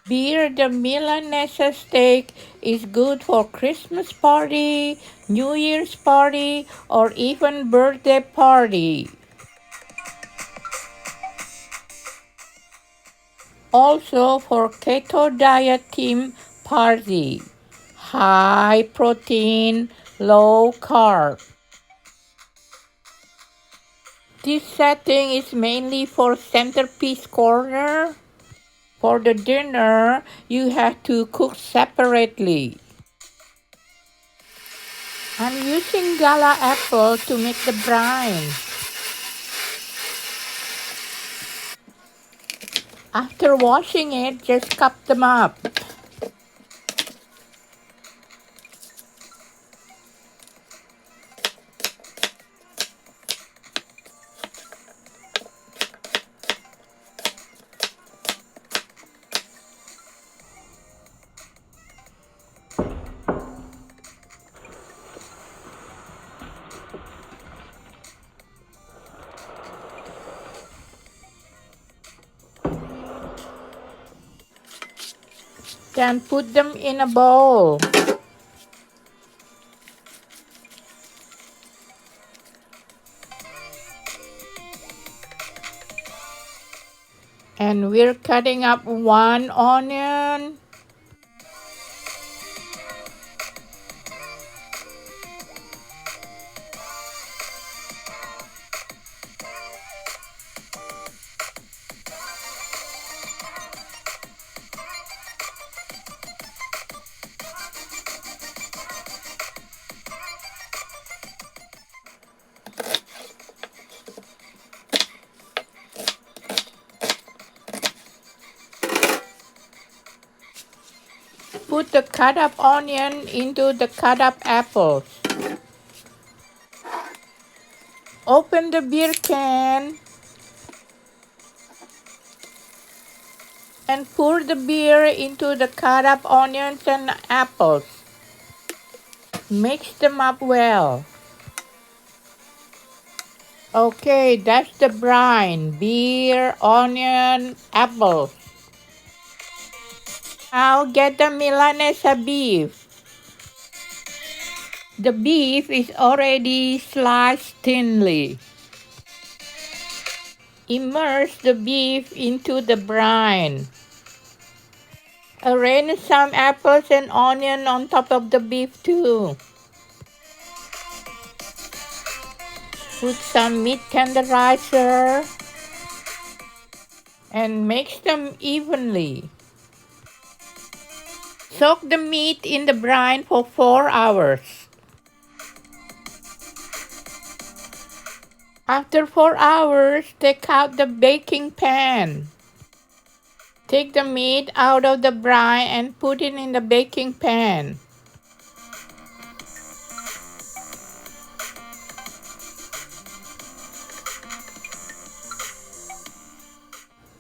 Beer, the Milanesa steak is good for Christmas party, New Year's party, or even birthday party. Also for keto diet team party. High protein, low carb. This setting is mainly for Centerpiece corner. For the dinner, you have to cook separately. I'm using gala apple to make the brine. After washing it, just cut them up. Then put them in a bowl. And we're cutting up one onion. Put the cut up onion into the cut up apples. Open the beer can and pour the beer into the cut up onions and apples. Mix them up well. Okay, that's the brine. Beer, onion, apples. Now get the Milanesa beef. The beef is already sliced thinly. Immerse the beef into the brine. Arrange some apples and onion on top of the beef too. Put some meat tenderizer and mix them evenly. Soak the meat in the brine for 4 hours. After 4 hours, take out the baking pan. Take the meat out of the brine and put it in the baking pan.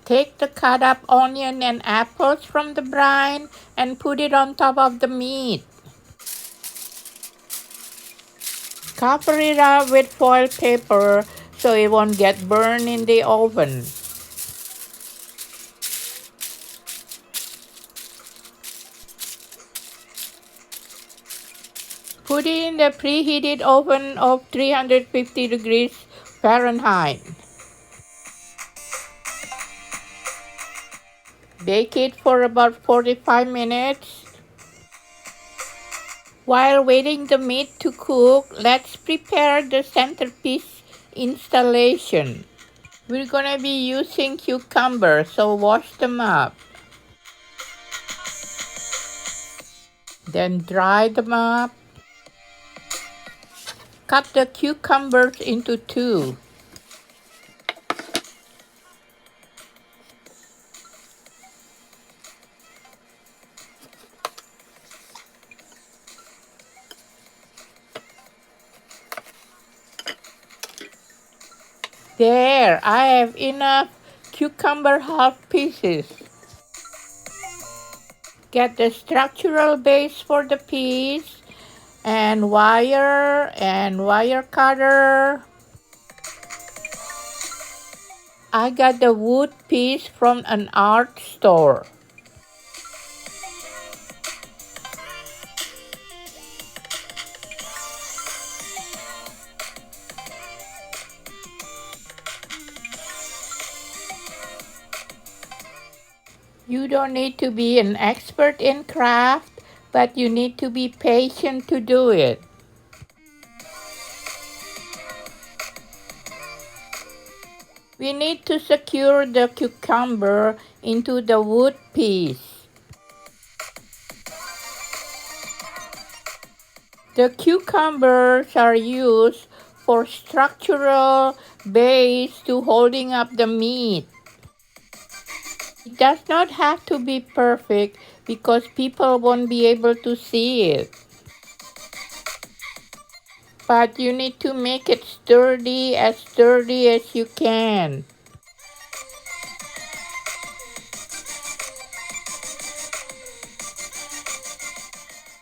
Take the cut up onion and apples from the brine and put it on top of the meat. Cover it up with foil paper so it won't get burned in the oven. Put it in the preheated oven of 350 degrees Fahrenheit. Bake it for about 45 minutes. While waiting the meat to cook, let's prepare the centerpiece installation. We're gonna be using cucumbers, so wash them up. Then dry them up. Cut the cucumbers into two. There, I have enough cucumber half pieces. Get the structural base for the piece and wire cutter. I got the wood piece from an art store. You don't need to be an expert in craft, but you need to be patient to do it. We need to secure the cucumber into the wood piece. The cucumbers are used for structural base to holding up the meat. It does not have to be perfect because people won't be able to see it. But you need to make it sturdy as you can.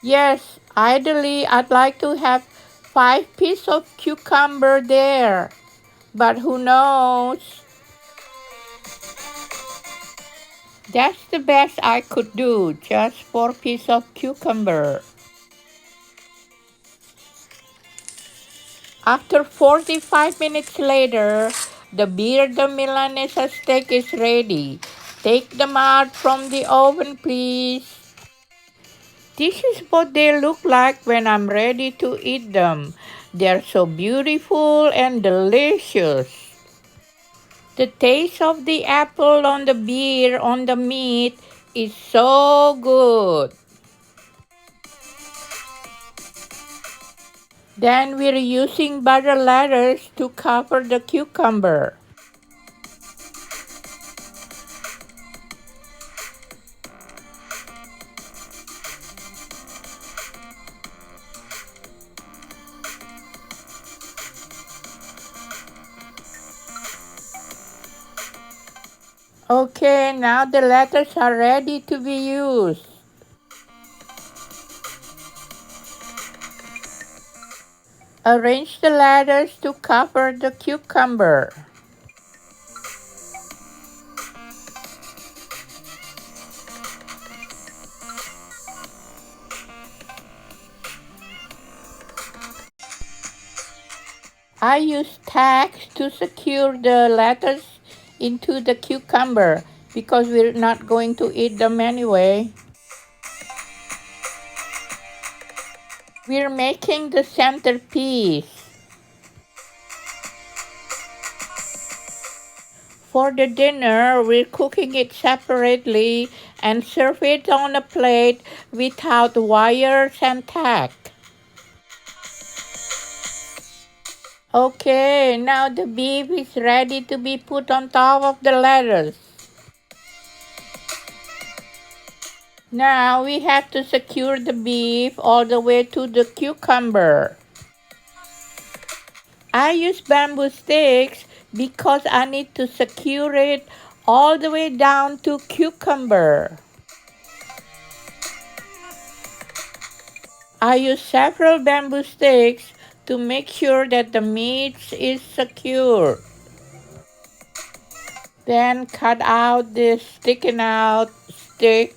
Yes, ideally I'd like to have 5 pieces of cucumber there. But who knows? That's the best I could do, just 4 pieces of cucumber. After 45 minutes later, the Milanesa steak is ready. Take them out from the oven, please. This is what they look like when I'm ready to eat them. They're so beautiful and delicious. The taste of the apple on the beer on the meat is so good. Then we're using butter lettuce to cover the cucumber. Okay, now the lettuce are ready to be used. Arrange the lettuce to cover the cucumber. I use tacks to secure the lettuce into the cucumber because we're not going to eat them anyway. We're making the centerpiece. For the dinner, we're cooking it separately and serve it on a plate without wires and tack. Okay, now the beef is ready to be put on top of the lettuce. Now we have to secure the beef all the way to the cucumber. I use bamboo sticks because I need to secure it all the way down to cucumber. I use several bamboo sticks to make sure that the meat is secure. Then cut out this sticking out stick.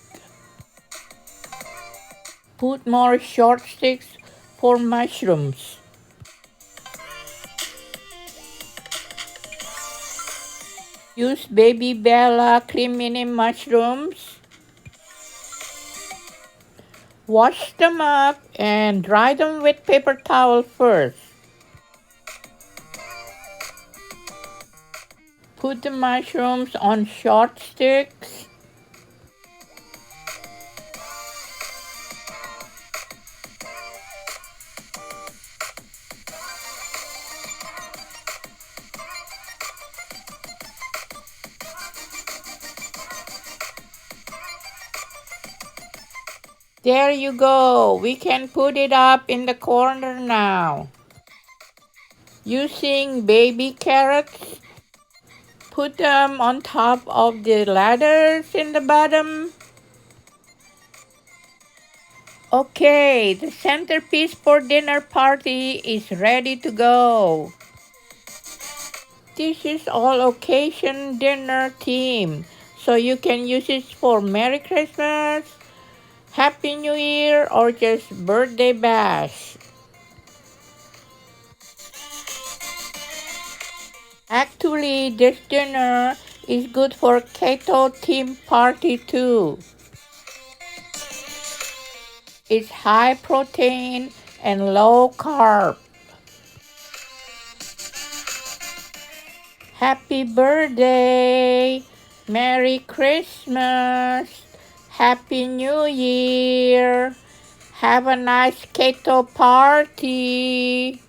Put more short sticks for mushrooms. Use baby Bella cream mini mushrooms. Wash them up and dry them with paper towel first. Put the mushrooms on short sticks. There you go. We can put it up in the corner now. Using baby carrots, put them on top of the ladders in the bottom. Okay, the centerpiece for dinner party is ready to go. This is all occasion dinner theme, so you can use it for Merry Christmas, Happy New Year, or just birthday bash. Actually, this dinner is good for keto theme party too. It's high protein and low carb. Happy birthday! Merry Christmas! Happy New Year! Have a nice keto party!